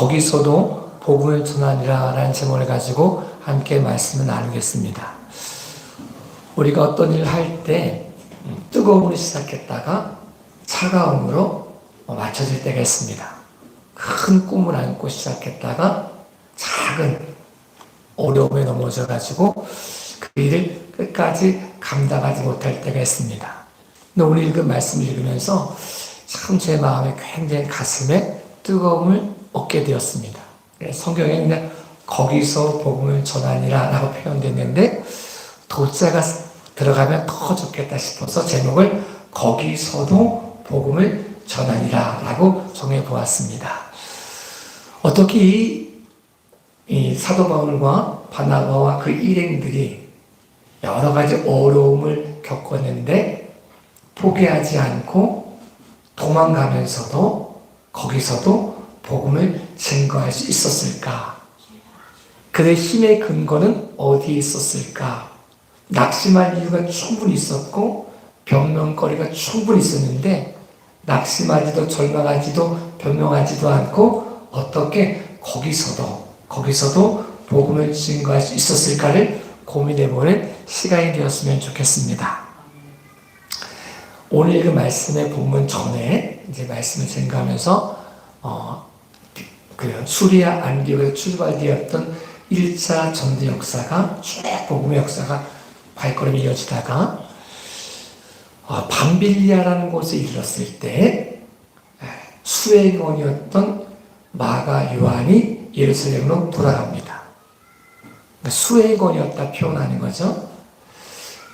거기서도 복음을 전하리라 라는 제목을 가지고 함께 말씀을 나누겠습니다. 우리가 어떤 일을 할 때 뜨거움으로 시작했다가 차가움으로 맞춰질 때가 있습니다. 큰 꿈을 안고 시작했다가 작은 어려움에 넘어져가지고 그 일을 끝까지 감당하지 못할 때가 있습니다. 근데 오늘 읽은 말씀을 읽으면서 참 제 마음에 굉장히 가슴에 뜨거움을 얻게 되었습니다. 성경에 그냥 거기서 복음을 전하니라 라고 표현됐는데 도자가 들어가면 더 좋겠다 싶어서 제목을 거기서도 복음을 전하니라 라고 정해 보았습니다. 어떻게 이 사도 바울과 바나바와 그 일행들이 여러 가지 어려움을 겪었는데 포기하지 않고 도망가면서도 거기서도 복음을 증거할 수 있었을까? 그들의 힘의 근거는 어디에 있었을까? 낙심할 이유가 충분히 있었고 변명거리가 충분히 있었는데 낙심하지도 절망하지도 변명하지도 않고 어떻게 거기서도 복음을 증거할 수 있었을까를 고민해보는 시간이 되었으면 좋겠습니다. 오늘 그 말씀의 본문 전에 이제 말씀을 증거하면서 그 수리아 안디옥에서 출발되었던 1차 전도 역사가 쭉 복음의 역사가 발걸음이 이어지다가 밤빌리아라는 곳에 이르렀을 때 수행원이었던 마가 요한이 예루살렘으로 돌아갑니다. 수행원이었다 표현하는 거죠.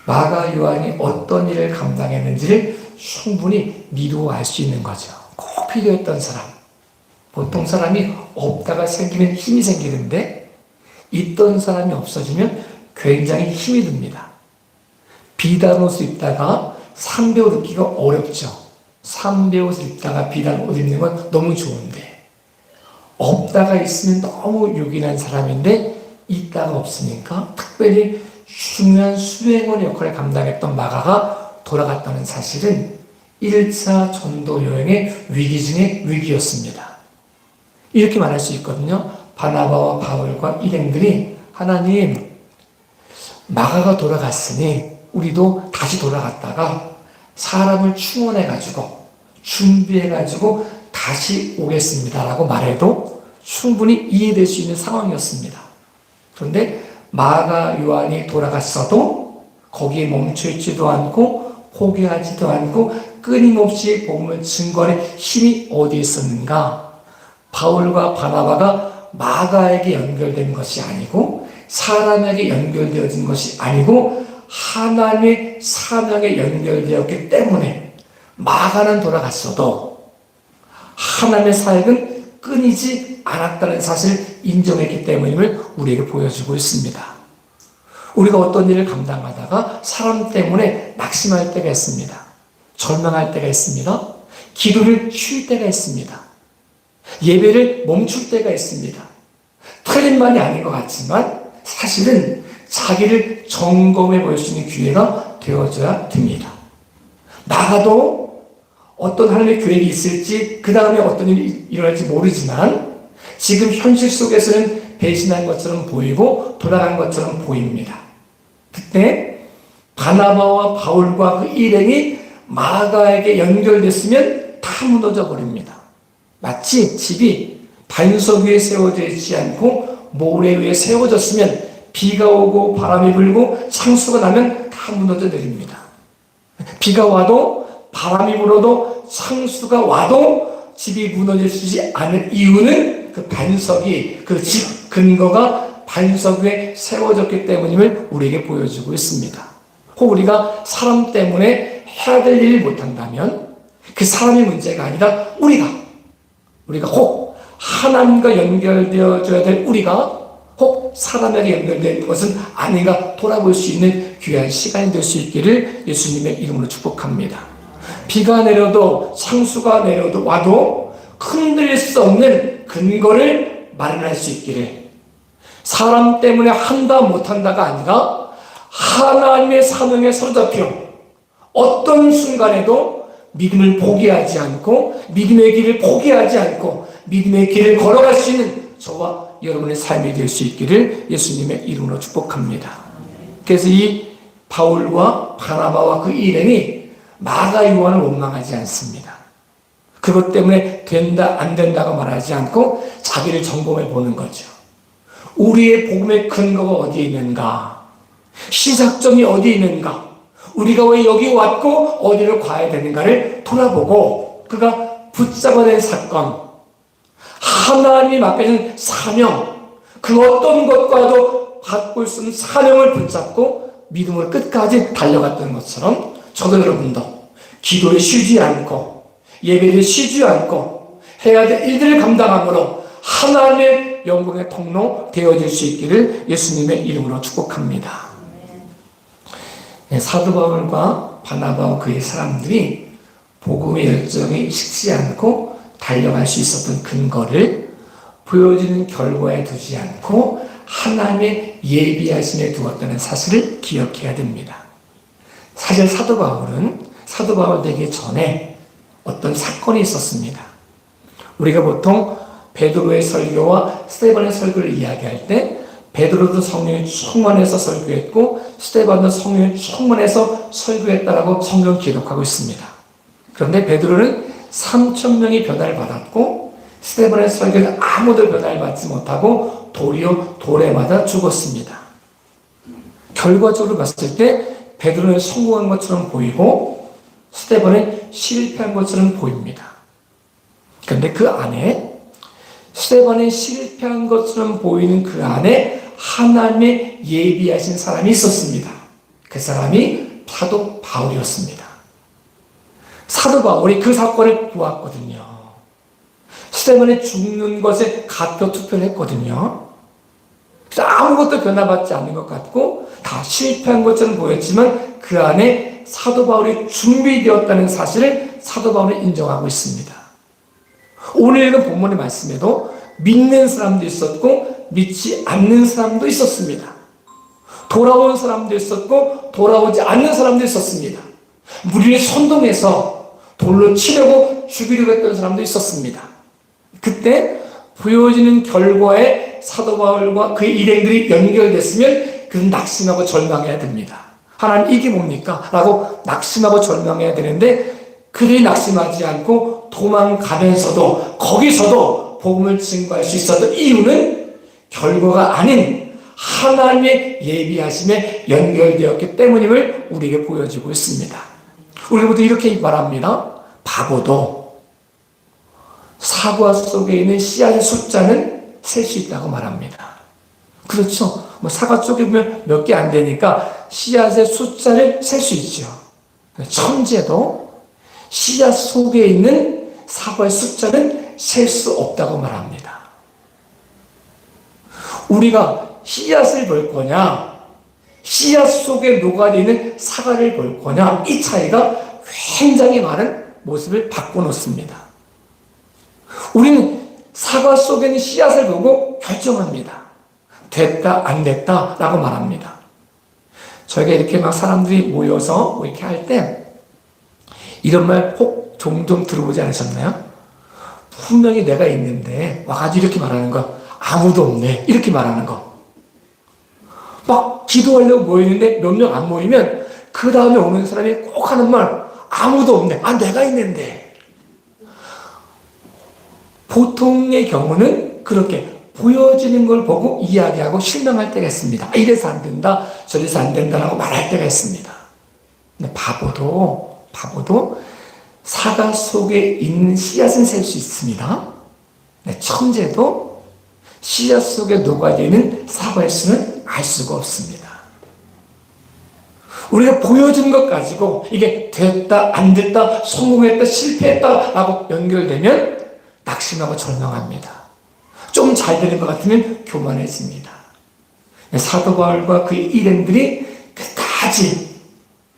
마가 요한이 어떤 일을 감당했는지를 충분히 미루어 알 수 있는 거죠. 꼭 필요했던 사람. 보통 사람이 없다가 생기면 힘이 생기는데 있던 사람이 없어지면 굉장히 힘이 듭니다. 비단 옷을 입다가 삼배 옷 입기가 어렵죠. 삼배 옷을 입다가 비단 옷 입는 건 너무 좋은데 없다가 있으면 너무 요긴한 사람인데 있다가 없으니까 특별히 중요한 수행원 역할을 감당했던 마가가 돌아갔다는 사실은 1차 전도 여행의 위기 중의 위기였습니다. 이렇게 말할 수 있거든요. 바나바와 바울과 일행들이 하나님 마가가 돌아갔으니 우리도 다시 돌아갔다가 사람을 충원해가지고 준비해가지고 다시 오겠습니다 라고 말해도 충분히 이해될 수 있는 상황이었습니다. 그런데 마가 요한이 돌아갔어도 거기에 멈춰있지도 않고 포기하지도 않고 끊임없이 복음을 증거하는 힘이 어디에 있었는가? 바울과 바나바가 마가에게 연결된 것이 아니고 사람에게 연결되어진 것이 아니고 하나님의 사명에 연결되었기 때문에 마가는 돌아갔어도 하나님의 사역은 끊이지 않았다는 사실을 인정했기 때문임을 우리에게 보여주고 있습니다. 우리가 어떤 일을 감당하다가 사람 때문에 낙심할 때가 있습니다. 절망할 때가 있습니다. 기도를 쉴 때가 있습니다. 예배를 멈출 때가 있습니다. 틀린 말이 아닌 것 같지만 사실은 자기를 점검해 볼 수 있는 기회가 되어줘야 됩니다. 나가도 어떤 하나님의 계획이 있을지 그 다음에 어떤 일이 일어날지 모르지만 지금 현실 속에서는 배신한 것처럼 보이고 돌아간 것처럼 보입니다. 그때 바나바와 바울과 그 일행이 마가에게 연결됐으면 다 무너져 버립니다. 마치 집이 반석 위에 세워져 있지 않고 모래 위에 세워졌으면 비가 오고 바람이 불고 창수가 나면 다 무너져 내립니다. 비가 와도 바람이 불어도 창수가 와도 집이 무너지지 않을 이유는 그 반석이 그 집 근거가 반석 위에 세워졌기 때문임을 우리에게 보여주고 있습니다. 혹 우리가 사람 때문에 해야 될 일을 못한다면 그 사람의 문제가 아니라 우리가 혹 하나님과 연결되어져야 될 우리가 혹 사람에게 연결된 것은 아닌가 돌아볼 수 있는 귀한 시간이 될 수 있기를 예수님의 이름으로 축복합니다. 비가 내려도 창수가 내려도 와도 흔들릴 수 없는 근거를 마련할 수 있기를 사람 때문에 한다 못한다가 아니라 하나님의 사명에 사로잡혀 어떤 순간에도 믿음을 포기하지 않고 믿음의 길을 포기하지 않고 믿음의 길을 걸어갈 수 있는 저와 여러분의 삶이 될 수 있기를 예수님의 이름으로 축복합니다. 그래서 이 바울과 바나바와 그 일행이 마가 요한을 원망하지 않습니다. 그것 때문에 된다 안 된다고 말하지 않고 자기를 점검해 보는 거죠. 우리의 복음의 근거가 어디에 있는가? 시작점이 어디에 있는가? 우리가 왜 여기 왔고 어디를 가야 되는가를 돌아보고 그가 붙잡아야 될 사건, 하나님이 맡겨진 사명, 그 어떤 것과도 바꿀 수 없는 사명을 붙잡고 믿음을 끝까지 달려갔던 것처럼 저도 여러분도 기도에 쉬지 않고 예배를 쉬지 않고 해야 될 일들을 감당함으로 하나님의 영광의 통로 되어질 수 있기를 예수님의 이름으로 축복합니다. 사도 바울과 바나바와 그의 사람들이 복음의 열정이 식지 않고 달려갈 수 있었던 근거를 보여지는 결과에 두지 않고 하나님의 예비하심에 두었다는 사실을 기억해야 됩니다. 사실 사도 바울 되기 전에 어떤 사건이 있었습니다. 우리가 보통 베드로의 설교와 스데반의 설교를 이야기할 때 베드로도 성령이 충만해서 설교했고 스데반도 성령이 충만해서 설교했다라고 성경 기록하고 있습니다. 그런데 베드로는 3,000명이 변화를 받았고 스데반의 설교는 아무도 변화를 받지 못하고 도리어 돌에 맞아 죽었습니다. 결과적으로 봤을 때 베드로는 성공한 것처럼 보이고 스데반은 실패한 것처럼 보입니다. 그런데 그 안에 스데반이 실패한 것처럼 보이는 그 안에 하나님의 예비하신 사람이 있었습니다. 그 사람이 사도 바울이었습니다. 사도 바울이 그 사건을 보았거든요. 스데반이 죽는 것에 가표 투표를 했거든요. 그래서 아무것도 변화받지 않는 것 같고 다 실패한 것처럼 보였지만 그 안에 사도 바울이 준비되었다는 사실을 사도 바울은 인정하고 있습니다. 오늘 읽은 본문의 말씀에도 믿는 사람도 있었고 믿지 않는 사람도 있었습니다. 돌아온 사람도 있었고 돌아오지 않는 사람도 있었습니다. 무리를 선동해서 돌로 치려고 죽이려고 했던 사람도 있었습니다. 그때 보여지는 결과에 사도 바울과 그의 일행들이 연결됐으면 그는 낙심하고 절망해야 됩니다. 하나님 이게 뭡니까? 라고 낙심하고 절망해야 되는데 그들이 낙심하지 않고 도망가면서도 거기서도 복음을 증거할 수 있었던 이유는 결과가 아닌 하나님의 예비하심에 연결되었기 때문임을 우리에게 보여주고 있습니다. 우리부터 이렇게 말합니다. 바보도 사과 속에 있는 씨앗의 숫자는 셀 수 있다고 말합니다. 그렇죠. 사과 쪽에 보면 몇 개 안 되니까 씨앗의 숫자를 셀 수 있죠. 천재도 씨앗 속에 있는 사과의 숫자는 셀 수 없다고 말합니다. 우리가 씨앗을 볼 거냐, 씨앗 속에 녹아있는 사과를 볼 거냐, 이 차이가 굉장히 많은 모습을 바꿔놓습니다. 우리는 사과 속에 있는 씨앗을 보고 결정합니다. 됐다, 안 됐다, 라고 말합니다. 저희가 이렇게 막 사람들이 모여서 이렇게 할 때, 이런 말 혹 종종 들어보지 않으셨나요? 분명히 내가 있는데, 와가지고 이렇게 말하는 거, 아무도 없네. 이렇게 말하는 거. 막 기도하려고 모이는데 몇 명 안 모이면, 그 다음에 오는 사람이 꼭 하는 말, 아무도 없네. 아, 내가 있는데. 보통의 경우는 그렇게 보여지는 걸 보고 이야기하고 실망할 때가 있습니다. 이래서 안 된다, 저래서 안 된다라고 말할 때가 있습니다. 근데 바보도 사과 속에 있는 씨앗은 셀 수 있습니다. 천재도 씨앗 속에 녹아있는 사과의 수는 알 수가 없습니다. 우리가 보여준 것 가지고 이게 됐다, 안 됐다, 성공했다, 실패했다 라고 연결되면 낙심하고 절망합니다. 좀 잘 되는 것 같으면 교만해집니다. 사도 바울과 그의 일행들이 끝까지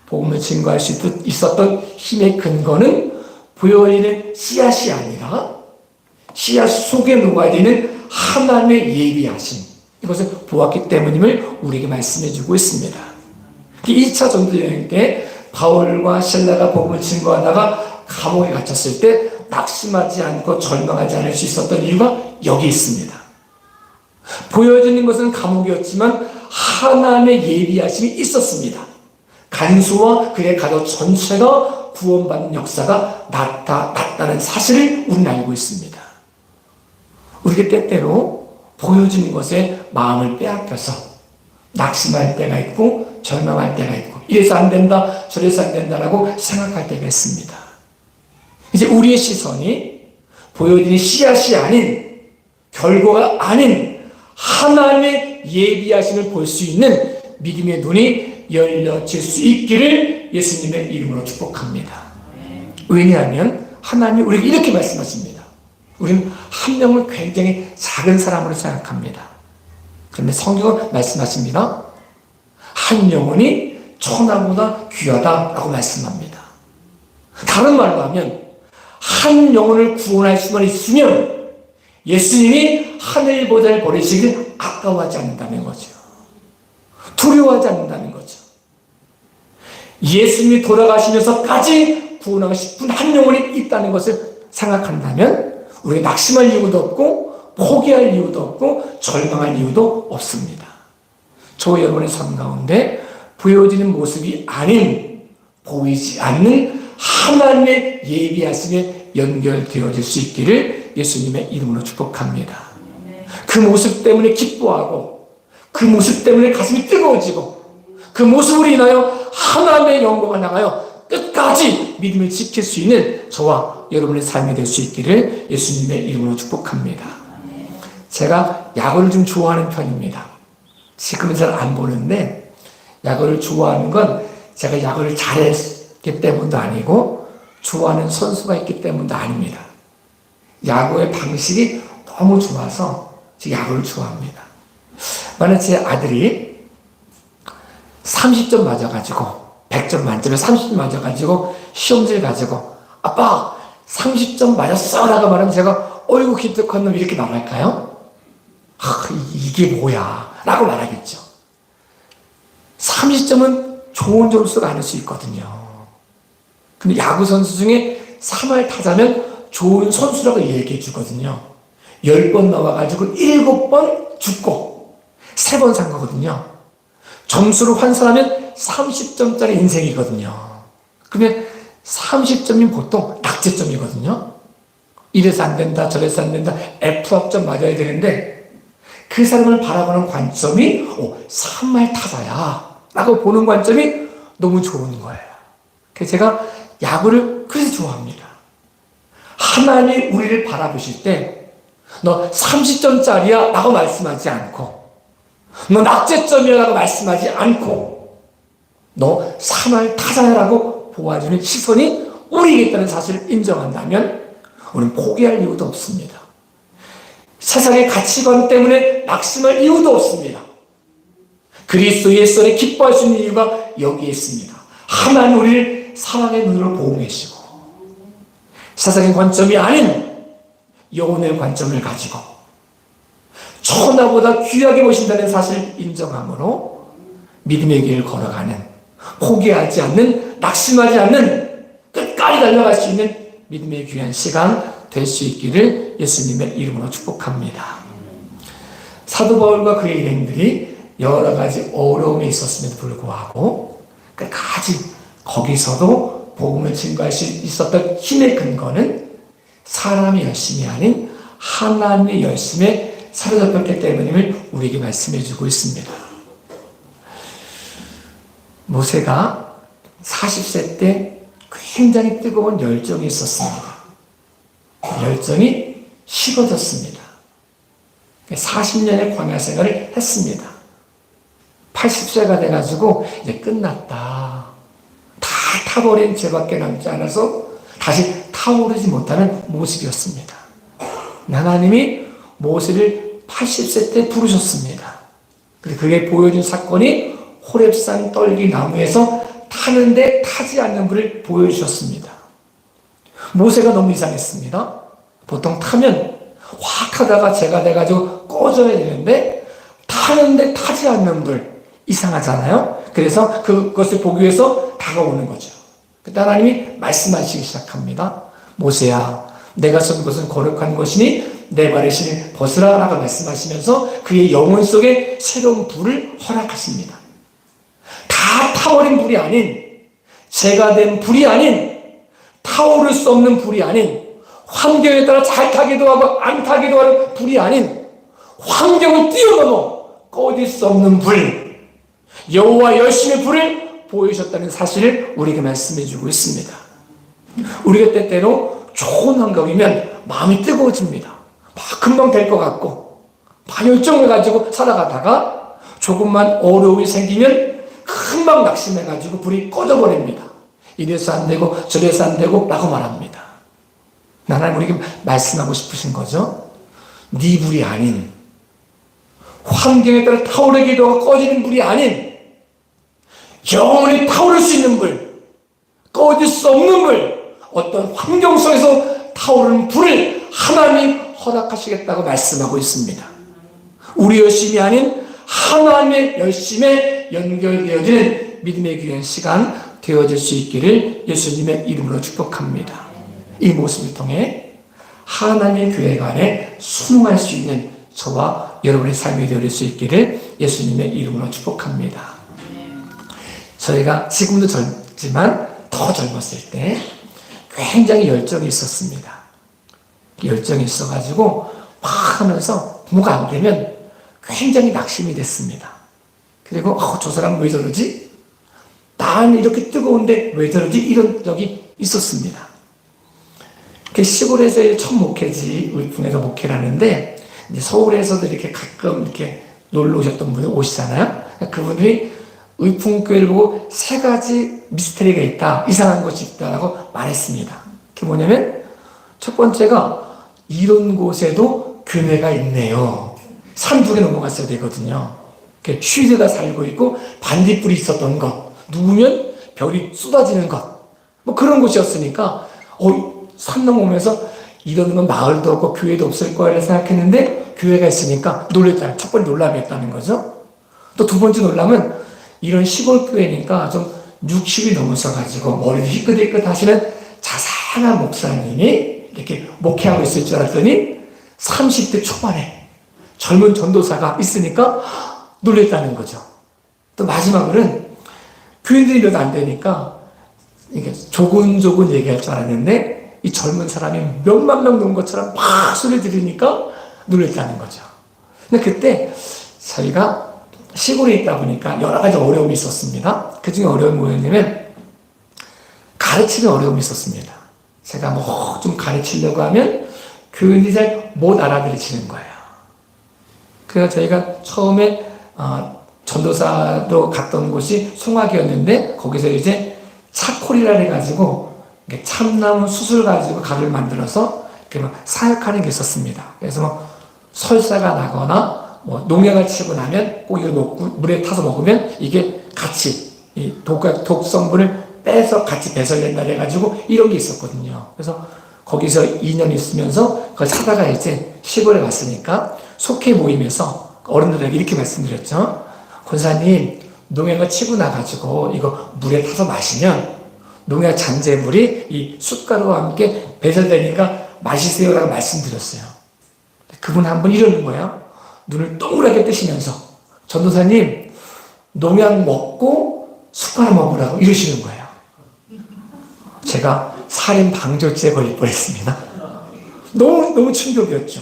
복음을 증거할 수 있었던 힘의 근거는 보여지는 씨앗이 아니라 씨앗 속에 녹아있는 하나님의 예비하심, 이것을 보았기 때문임을 우리에게 말씀해 주고 있습니다. 2차 전도 여행 때 바울과 실라가 복음을 증거하다가 감옥에 갇혔을 때 낙심하지 않고 절망하지 않을 수 있었던 이유가 여기 있습니다. 보여지는 것은 감옥이었지만 하나님의 예비하심이 있었습니다. 간수와 그의 가족 전체가 구원받는 역사가 나타났다는 사실을 우리는 알고 있습니다. 우리가 때때로 보여지는 것에 마음을 빼앗겨서 낙심할 때가 있고 절망할 때가 있고 이래서 안 된다 저래서 안 된다라고 생각할 때가 있습니다. 이제 우리의 시선이 보여지는 씨앗이 아닌 결과가 아닌 하나님의 예비하심을 볼 수 있는 믿음의 눈이 열려질 수 있기를 예수님의 이름으로 축복합니다. 왜냐하면 하나님이 우리에게 이렇게 말씀하십니다. 우리는 한 명을 굉장히 작은 사람으로 생각합니다. 그런데 성경은 말씀하십니다. 한 영혼이 천하보다 귀하다라고 말씀합니다. 다른 말로 하면 한 영혼을 구원할 수만 있으면 예수님이 하늘보다를 버리시길 아까워하지 않는다는 거죠. 두려워하지 않는다는 거죠. 예수님이 돌아가시면서까지 구원하고 싶은 한 영혼이 있다는 것을 생각한다면 우리가 낙심할 이유도 없고 포기할 이유도 없고 절망할 이유도 없습니다. 저 여러분의 삶 가운데 보여지는 모습이 아닌 보이지 않는 하나님의 예비하심에 연결되어질 수 있기를 예수님의 이름으로 축복합니다. 그 모습 때문에 기뻐하고 그 모습 때문에 가슴이 뜨거워지고 그 모습으로 인하여 하나님의 영광을 향하여 끝까지 믿음을 지킬 수 있는 저와 여러분의 삶이 될 수 있기를 예수님의 이름으로 축복합니다. 제가 야구를 좀 좋아하는 편입니다. 지금은 잘 안 보는데 야구를 좋아하는 건 제가 야구를 잘했기 때문도 아니고 좋아하는 선수가 있기 때문도 아닙니다. 야구의 방식이 너무 좋아서 제가 야구를 좋아합니다. 만약 제 아들이 30점 맞아가지고 100점 만점에 30점 맞아가지고 시험지를 가지고 아빠 30점 맞았어 라고 말하면 제가 어이구 기특한 놈 이렇게 말할까요? 이게 뭐야 라고 말하겠죠. 30점은 좋은 점수가 아닐 수 있거든요. 근데 야구 선수 중에 3할 타자면 좋은 선수라고 얘기해 주거든요. 10번 나와가지고 7번 죽고 3번 산 거거든요. 점수를 환산하면 30점짜리 인생이거든요. 그러면 30점이면 보통 낙제점이거든요. 이래서 안 된다, 저래서 안 된다, F합점 맞아야 되는데 그 사람을 바라보는 관점이 3할 타자야 라고 보는 관점이 너무 좋은 거예요. 그래서 제가 야구를 그래서 좋아합니다. 하나님이 우리를 바라보실 때 너 30점짜리야 라고 말씀하지 않고 너 낙제점이야 라고 말씀하지 않고 너 3할 타자야 라고 보아주는 시선이 우리에게 있다는 사실을 인정한다면 우리는 포기할 이유도 없습니다. 세상의 가치관 때문에 낙심할 이유도 없습니다. 그리스도 예수 안에 기뻐할 수 있는 이유가 여기에 있습니다. 하나님 우리를 사랑의 눈으로 보고 계시고 세상의 관점이 아닌 영혼의 관점을 가지고 천하보다 귀하게 보신다는 사실을 인정함으로 믿음의 길을 걸어가는 포기하지 않는 낙심하지 않는 끝까지 달려갈 수 있는 믿음의 귀한 시간 될 수 있기를 예수님의 이름으로 축복합니다. 사도 바울과 그의 일행들이 여러 가지 어려움이 있었음에도 불구하고 끝까지 거기서도 복음을 증거할 수 있었던 힘의 근거는 사람의 열심이 아닌 하나님의 열심에 사로잡혔기 때문임을 우리에게 말씀해 주고 있습니다. 모세가 40세 때 굉장히 뜨거운 열정이 있었습니다. 열정이 식어졌습니다. 40년의 광야 생활을 했습니다. 80세가 돼가지고 이제 끝났다. 다 타버린 죄밖에 남지 않아서 다시 타오르지 못하는 모습이었습니다. 하나님이 모세를 80세 때 부르셨습니다. 그게 보여준 사건이 호렙산 떨기 나무에서 타는데 타지 않는 불을 보여주셨습니다. 모세가 너무 이상했습니다. 보통 타면 확 하다가 재가 돼가지고 꺼져야 되는데 타는데 타지 않는 불 이상하잖아요. 그래서 그것을 보기 위해서 다가오는 거죠. 그때 하나님이 말씀하시기 시작합니다. 모세야, 내가 선 것은 거룩한 것이니 내 발의 신을 벗으라 라고 말씀하시면서 그의 영혼 속에 새로운 불을 허락하십니다. 다 타버린 불이 아닌, 재가 된 불이 아닌, 타오를 수 없는 불이 아닌, 환경에 따라 잘 타기도 하고 안 타기도 하는 불이 아닌, 환경을 뛰어넘어 꺼질 수 없는 불, 여호와 열심의 불을 보여주셨다는 사실을 우리에게 말씀해 주고 있습니다. 우리가 때때로 좋은 환경이면 마음이 뜨거워집니다. 막 금방 될 것 같고 막 열정을 가지고 살아가다가 조금만 어려움이 생기면 금방 낙심해가지고 불이 꺼져버립니다. 이래서 안 되고 저래서 안 되고 라고 말합니다. 하나님 우리에게 말씀하고 싶으신 거죠. 네 불이 아닌, 환경에 따라 타오르기도 하고 꺼지는 불이 아닌, 영원히 타오를 수 있는 불, 꺼질 수 없는 불, 어떤 환경 속에서 타오르는 불을 하나님이 허락하시겠다고 말씀하고 있습니다. 우리 열심이 아닌 하나님의 열심에 연결되어지는 믿음의 귀한 시간 되어질 수 있기를 예수님의 이름으로 축복합니다. 이 모습을 통해 하나님의 교회가 안에 순응할 수 있는 저와 여러분의 삶이 되어질 수 있기를 예수님의 이름으로 축복합니다. 저희가 지금도 젊지만 더 젊었을 때 굉장히 열정이 있었습니다. 열정이 있어가지고 막 하면서 뭐가 안 되면 굉장히 낙심이 됐습니다. 그리고 저 사람은 왜 저러지? 난 이렇게 뜨거운데 왜 저러지? 이런 적이 있었습니다. 시골에서 첫 목회지 울풍에서 목회를 하는데 이제 서울에서도 이렇게 가끔 이렇게 놀러 오셨던 분이 오시잖아요. 그분들이 의풍교회를 보고 세 가지 미스터리가 있다, 이상한 것이 있다라고 말했습니다. 그게 뭐냐면 첫 번째가 이런 곳에도 교회가 있네요. 산 두 개 넘어갔어야 되거든요. 쉬드가 살고 있고 반딧불이 있었던 것, 누우면 별이 쏟아지는 것, 뭐 그런 곳이었으니까 산 넘어오면서 이런 건 마을도 없고 교회도 없을 거라 생각했는데 교회가 있으니까 놀랬다. 첫 번째 놀람이었다는 거죠. 또 두 번째 놀람은 이런 시골 교회니까 좀 60이 넘으셔가지고 머리도 희끗희끗 하시는 자상한 목사님이 이렇게 목회하고 있을 줄 알았더니 30대 초반에 젊은 전도사가 있으니까 놀랬다는 거죠. 또 마지막으로는 교인들이 몇 안 되니까 이게 조근조근 얘기할 줄 알았는데 이 젊은 사람이 몇만 명 놓은 것처럼 막 소리 들으니까 놀랬다는 거죠. 근데 그때 저희가 시골에 있다 보니까 여러 가지 어려움이 있었습니다. 그 중에 어려움이 뭐였냐면 가르치는 어려움이 있었습니다. 제가 뭐 좀 가르치려고 하면 교인들이 잘 못 알아들으시는 거예요. 그래서 저희가 처음에 전도사로 갔던 곳이 송악이었는데 거기서 이제 차콜이라 해가지고 참나무 숯을 가지고 가루를 만들어서 사역하는 게 있었습니다. 그래서 뭐 설사가 나거나 뭐 농약을 치고 나면 꼭 이거 놓고 물에 타서 먹으면 이게 같이 이 독성분을 빼서 같이 배설된다 해가지고 이런 게 있었거든요. 그래서 거기서 2년 있으면서 그걸 사다가 이제 시골에 갔으니까 속회 모임에서 어른들에게 이렇게 말씀드렸죠. 권사님, 농약을 치고 나가지고 이거 물에 타서 마시면 농약 잔재물이 이 숯가루와 함께 배설되니까 마시세요라고 말씀드렸어요. 그분 한 분 이러는 거예요. 눈을 동그랗게 뜨시면서 전도사님, 농약 먹고 숯가루 먹으라고 이러시는 거예요. 제가 살인 방조죄에 걸릴 뻔했습니다. 너무 충격이었죠.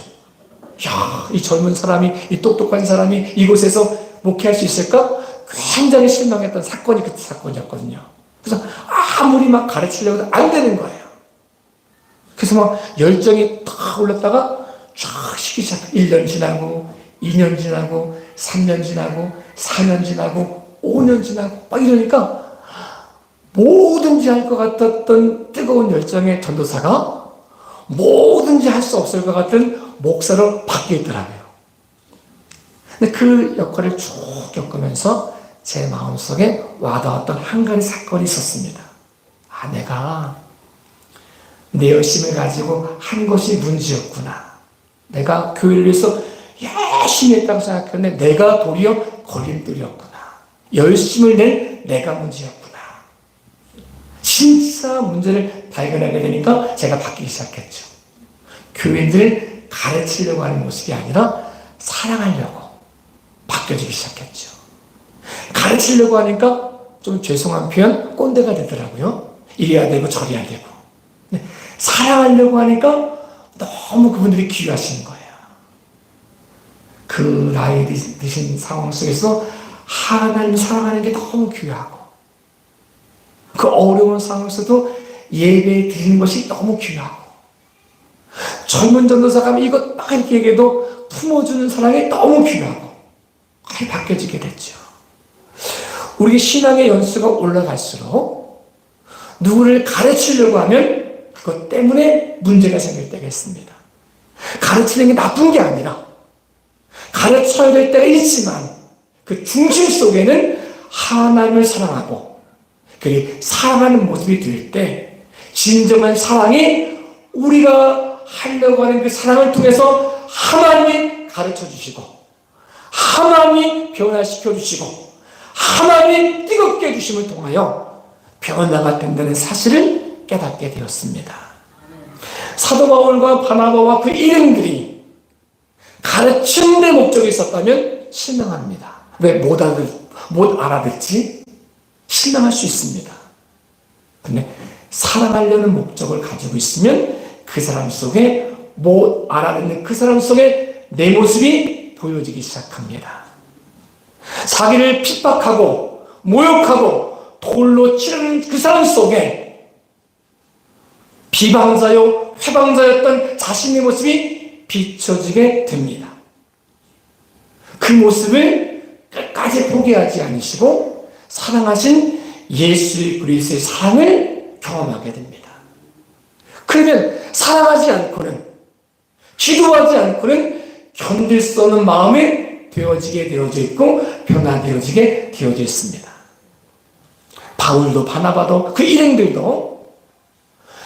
야, 이 젊은 사람이, 이 똑똑한 사람이 이곳에서 목회할 수 있을까? 굉장히 실망했던 사건이 그 사건이었거든요. 그래서 아무리 막 가르치려고 해도 안 되는 거예요. 그래서 막 열정이 탁 올랐다가 쫙 식기 시작. 1년 지나고, 2년 지나고, 3년 지나고, 4년 지나고, 5년 지나고, 막 이러니까 뭐든지 할 것 같았던 뜨거운 열정의 전도사가 뭐든지 할 수 없을 것 같은 목사로 바뀌었더라고요. 근데 그 역할을 쭉 겪으면서 제 마음속에 와닿았던 한 가지 사건이 있었습니다. 내가 내 열심을 가지고 한 것이 문제였구나. 내가 교회를 위해서 열심히 했다고 생각했는데 내가 도리어 걸림돌이었구나. 열심을 낸 내가 문제였구나. 진짜 문제를 발견하게 되니까 제가 바뀌기 시작했죠. 교인들을 가르치려고 하는 모습이 아니라 사랑하려고 바뀌어지기 시작했죠. 가르치려고 하니까 좀 죄송한 표현 꼰대가 되더라고요. 이래야 되고 저래야 되고. 사랑하려고 하니까 너무 그분들이 귀하신 거예요. 그 나이 드신 상황 속에서 하나님 사랑하는 게 너무 귀하고, 그 어려운 상황에서도 예배 드리는 것이 너무 귀하고, 젊은 전도사 가면 이것 막 이렇게 얘기해도 품어주는 사랑이 너무 귀하고, 그게 바뀌어지게 됐죠. 우리 신앙의 연수가 올라갈수록 누구를 가르치려고 하면 그것 때문에 문제가 생길 때가 있습니다. 가르치는 게 나쁜 게 아니라 가르쳐야 될 때가 있지만 그 중심 속에는 하나님을 사랑하고 그 사랑하는 모습이 들 때 진정한 사랑이 우리가 하려고 하는 그 사랑을 통해서 하나님이 가르쳐 주시고 하나님이 변화시켜 주시고 하나님이 뜨겁게 해주심을 통하여 변화가 된다는 사실을 깨닫게 되었습니다. 사도 바울과 바나바와 그 일행들이 가르치는 데 목적이 있었다면 실망합니다. 왜 못 알아듣지? 실망할 수 있습니다. 근데 사랑하려는 목적을 가지고 있으면 그 사람 속에 못 알아듣는 그 사람 속에 내 모습이 보여지기 시작합니다. 자기를 핍박하고 모욕하고 돌로 치르는 그 사람 속에 비방자요 회방자였던 자신의 모습이 비춰지게 됩니다. 그 모습을 끝까지 포기하지 않으시고 사랑하신 예수 그리스도의 사랑을 경험하게 됩니다. 그러면 사랑하지 않고는 기도하지 않고는 견딜 수 없는 마음이 되어지게 되어져 있고 변화되어지게 되어져 있습니다. 바울도 바나바도 그 일행들도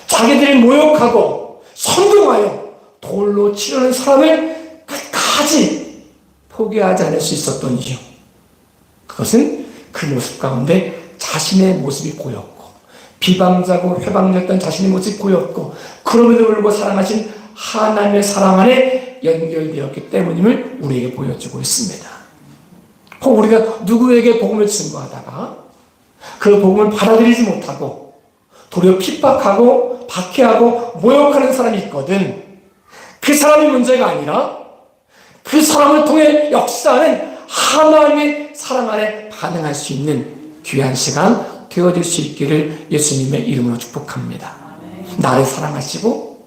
자기들을 모욕하고 선동하여 돌로 치려는 사람을 끝까지 포기하지 않을 수 있었던 이유, 그것은 그 모습 가운데 자신의 모습이 보였고 비방자고 회방자였던 자신의 모습이 보였고 그럼에도 불구하고 사랑하신 하나님의 사랑 안에 연결되었기 때문임을 우리에게 보여주고 있습니다. 혹 우리가 누구에게 복음을 증거하다가 그 복음을 받아들이지 못하고 도리어 핍박하고 박해하고 모욕하는 사람이 있거든. 그 사람이 문제가 아니라 그 사람을 통해 역사하는 하나님의 사랑 안에 반응할 수 있는 귀한 시간 되어질 수 있기를 예수님의 이름으로 축복합니다. 나를 사랑하시고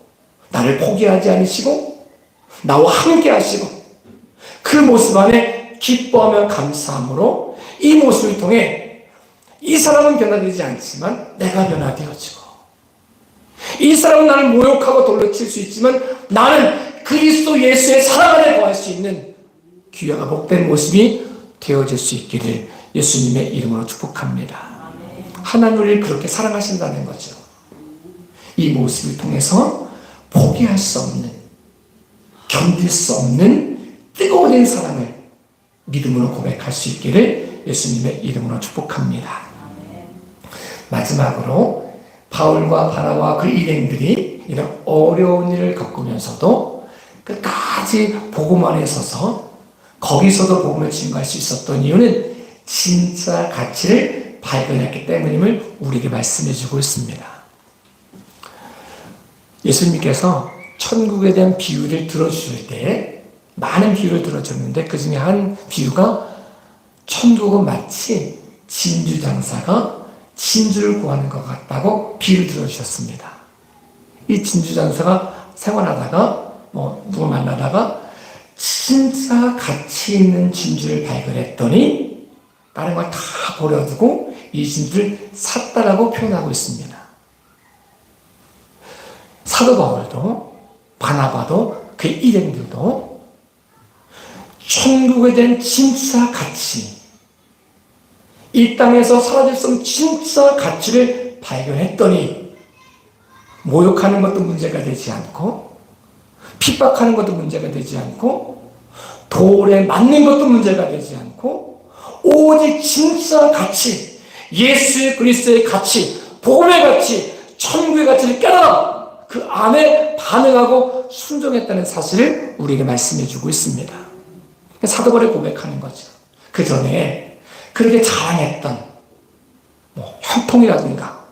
나를 포기하지 않으시고 나와 함께 하시고 그 모습 안에 기뻐하며 감사함으로 이 모습을 통해 이 사람은 변화되지 않지만 내가 변화되어지고 이 사람은 나를 모욕하고 돌로 칠 수 있지만 나는 그리스도 예수의 사랑 안에 거할 수 있는 귀하고 복된 모습이 되어질 수 있기를 예수님의 이름으로 축복합니다. 하나님 우리를 그렇게 사랑하신다는 거죠. 이 모습을 통해서 포기할 수 없는, 견딜 수 없는 뜨거운 사랑을 믿음으로 고백할 수 있기를 예수님의 이름으로 축복합니다. 마지막으로 바울과 바나바와 그 일행들이 이런 어려운 일을 겪으면서도 끝까지 복음 안에 서서 거기서도 복음을 증거할 수 있었던 이유는 진짜 가치를 발견했기 때문임을 우리에게 말씀해 주고 있습니다. 예수님께서 천국에 대한 비유를 들어주실 때 많은 비유를 들어줬는데 그 중에 한 비유가 천국은 마치 진주 장사가 진주를 구하는 것 같다고 비유를 들어주셨습니다. 이 진주 장사가 생활하다가 누구 만나다가 진짜 가치 있는 진주를 발견했더니 다른 걸 다 버려두고 이 진주를 샀다라고 표현하고 있습니다. 사도 바울도 바나바도 그 일행들도 천국에 대한 진짜 가치, 이 땅에서 사라질 수 없는 진짜 가치를 발견했더니 모욕하는 것도 문제가 되지 않고 핍박하는 것도 문제가 되지 않고 돌에 맞는 것도 문제가 되지 않고 오직 진짜 가치, 예수 그리스도의 가치, 복음의 가치, 천국의 가치를 깨달아 그 안에 반응하고 순종했다는 사실을 우리에게 말씀해 주고 있습니다. 사도 바울이 고백하는 거죠. 그 전에 그렇게 자랑했던 형통이라든가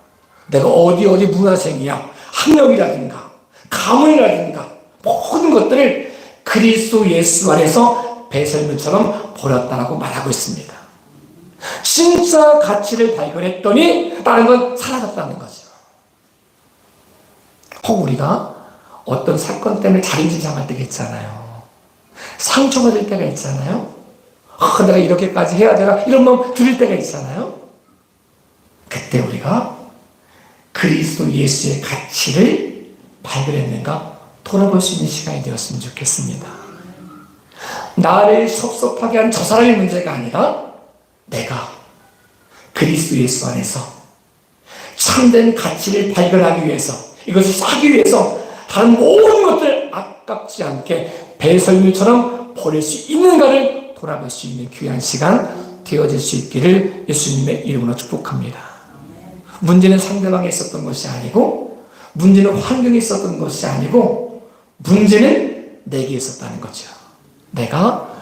내가 어디 문화생이야 학력이라든가 가문이라든가 모든 것들을 그리스도 예수 안에서 배설물처럼 버렸다라고 말하고 있습니다. 진짜 가치를 발견했더니 다른 건 사라졌다는 거죠. 혹 우리가 어떤 사건 때문에 자린지장할 때가 있잖아요. 상처받을 때가 있잖아요. 내가 이렇게까지 해야 되나 이런 마음 들을 때가 있잖아요. 그때 우리가 그리스도 예수의 가치를 발견했는가 돌아볼 수 있는 시간이 되었으면 좋겠습니다. 나를 섭섭하게 한 저 사람의 문제가 아니라 내가 그리스도 예수 안에서 참된 가치를 발견하기 위해서 이것을 쌓기 위해서 다른 모든 것들 아깝지 않게 배설물처럼 버릴 수 있는가를 돌아볼 수 있는 귀한 시간 되어질 수 있기를 예수님의 이름으로 축복합니다. 문제는 상대방에 있었던 것이 아니고 문제는 환경에 있었던 것이 아니고 문제는 내게 있었다는 거죠. 내가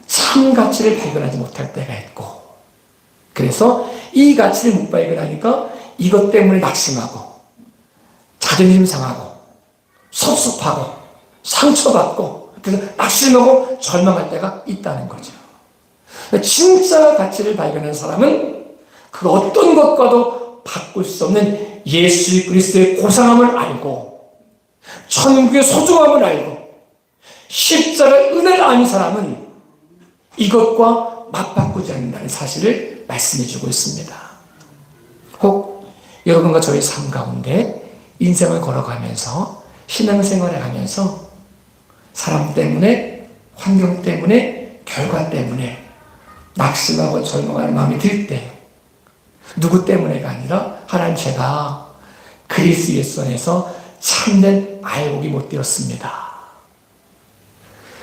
참 가치를 발견하지 못할 때가 있고 그래서 이 가치를 못 발견하니까 이것 때문에 낙심하고 자존심 상하고 섭섭하고 상처받고 그래서 낙심하고 절망할 때가 있다는 거죠. 진짜 가치를 발견한 사람은 그 어떤 것과도 바꿀 수 없는 예수 그리스도의 고상함을 알고 천국의 소중함을 알고 십자가의 은혜를 아는 사람은 이것과 맞바꾸지 않는다는 사실을 말씀해주고 있습니다. 혹 여러분과 저의 삶 가운데 인생을 걸어가면서 신앙생활을 하면서 사람 때문에 환경 때문에 결과 때문에 낙심하고 절망하는 마음이 들 때 누구 때문에가 아니라 하나님 제가 그리스도 예수 안에서 참된 알곡이 못 되었습니다.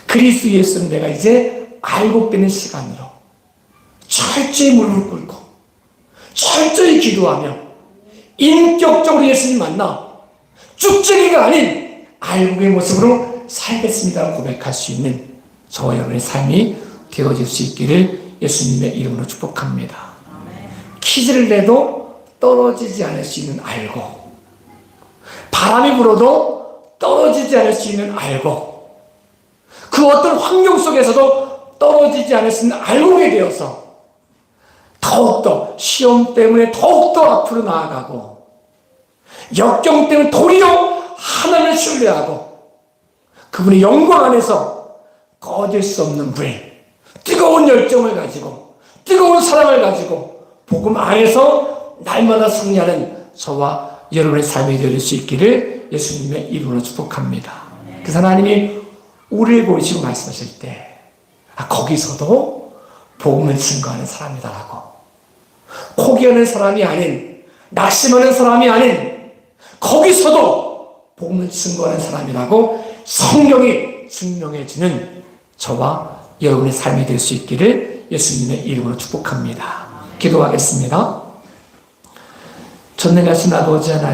그리스도 예수는 내가 이제 알곡되는 시간으로 철저히 무릎을 꿇고 철저히 기도하며 인격적으로 예수님 만나 쭉쟁이가 아닌 알곡의 모습으로 살겠습니다 고백할 수 있는 저와 여러분의 삶이 되어질 수 있기를 예수님의 이름으로 축복합니다. 키즈를 내도 떨어지지 않을 수 있는 알곡, 바람이 불어도 떨어지지 않을 수 있는 알곡, 그 어떤 환경 속에서도 떨어지지 않을 수 있는 알곡이 되어서 더욱더 시험 때문에 더욱더 앞으로 나아가고 역경 때문에 도리어 하나님을 신뢰하고 그분의 영광 안에서 꺼질 수 없는 불, 뜨거운 열정을 가지고 뜨거운 사랑을 가지고 복음 안에서 날마다 승리하는 저와 여러분의 삶이 되어질 수 있기를 예수님의 이름으로 축복합니다. 그래서 하나님이 우리를 보시고 말씀하실 때 거기서도 복음을 증거하는 사람이다라고 포기하는 사람이 아닌 낙심하는 사람이 아닌 거기서도 복음을 증거하는 사람이라고 성경이 증명해주는 저와 여러분의 삶이 될 수 있기를 예수님의 이름으로 축복합니다. 기도하겠습니다. 전능하신 아버지 하나님